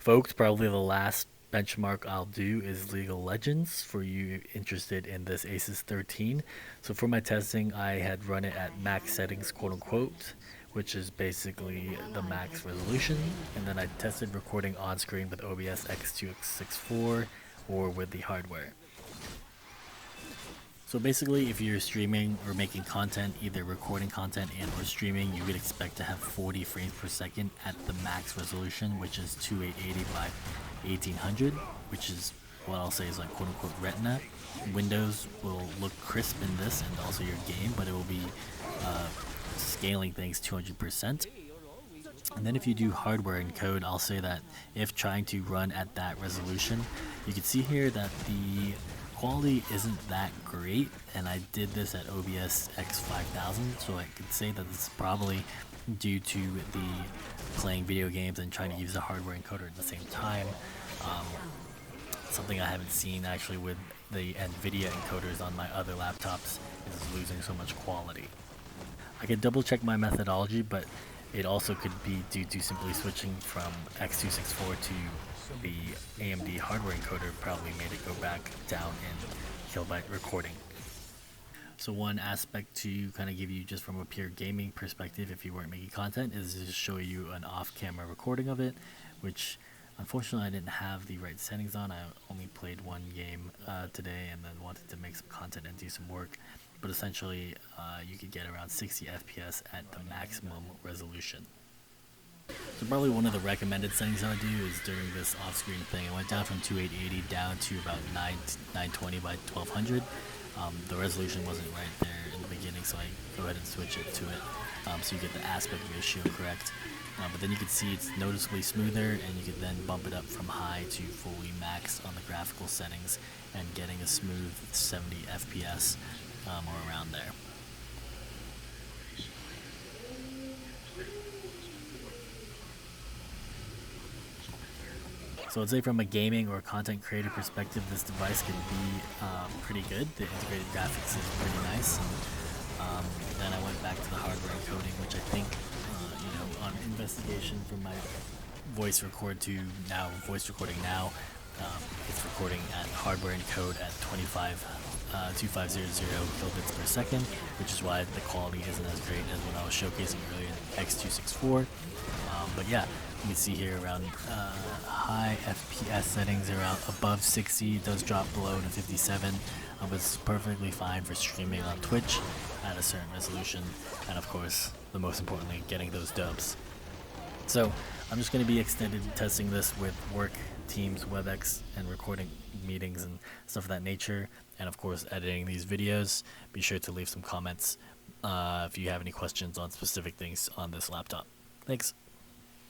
Folks, probably the last benchmark I'll do is League of Legends for you interested in this Asus 13. So for my testing, I had run it at max settings, quote unquote, which is basically the max resolution. And then I tested recording on screen with OBS X264 or with the hardware. So basically, if you're streaming or making content, either recording content and or streaming, you would expect to have 40 frames per second at the max resolution, which is 2880 by 1800, which is what I'll say is like quote unquote retina. Windows will look crisp in this and also your game, but it will be scaling things 200%. And then if you do hardware encode, I'll say that if trying to run at that resolution, you can see here that the quality isn't that great, and I did this at OBS X5000, so I could say that this is probably due to the playing video games and trying to use the hardware encoder at the same time. Something I haven't seen actually with the NVIDIA encoders on my other laptops is losing so much quality. I could double check my methodology, but it also could be due to simply switching from X264 to the AMD hardware encoder probably made it go back down in kilobyte recording. So one aspect to kind of give you just from a pure gaming perspective, if you weren't making content, is to show you an off-camera recording of it, which unfortunately I didn't have the right settings on. I only played one game today and then wanted to make some content and do some work. But essentially, you could get around 60 FPS at the maximum resolution. So probably one of the recommended settings I would do is during this off-screen thing. I went down from 2880 down to about 920 by 1200. The resolution wasn't right there in the beginning, so I go ahead and switch it to it so you get the aspect ratio correct. But then you can see it's noticeably smoother, and you can then bump it up from high to fully max on the graphical settings and getting a smooth 70 FPS or around there. So I'd say from a gaming or content creator perspective, this device can be pretty good. The integrated graphics is pretty nice. And then I went back to the hardware encoding, which I think, on investigation from my voice recording now, it's recording at hardware encode at 2500 kilobits per second, which is why the quality isn't as great as what I was showcasing earlier in X264. But yeah, you can see here around high FPS settings around above 60. It does drop below to 57, but it's perfectly fine for streaming on Twitch at a certain resolution, and of course, the most importantly, getting those dubs. So I'm just going to be extended testing this with work, Teams, WebEx, and recording meetings and stuff of that nature, and of course editing these videos. Be sure to leave some comments if you have any questions on specific things on this laptop. Thanks.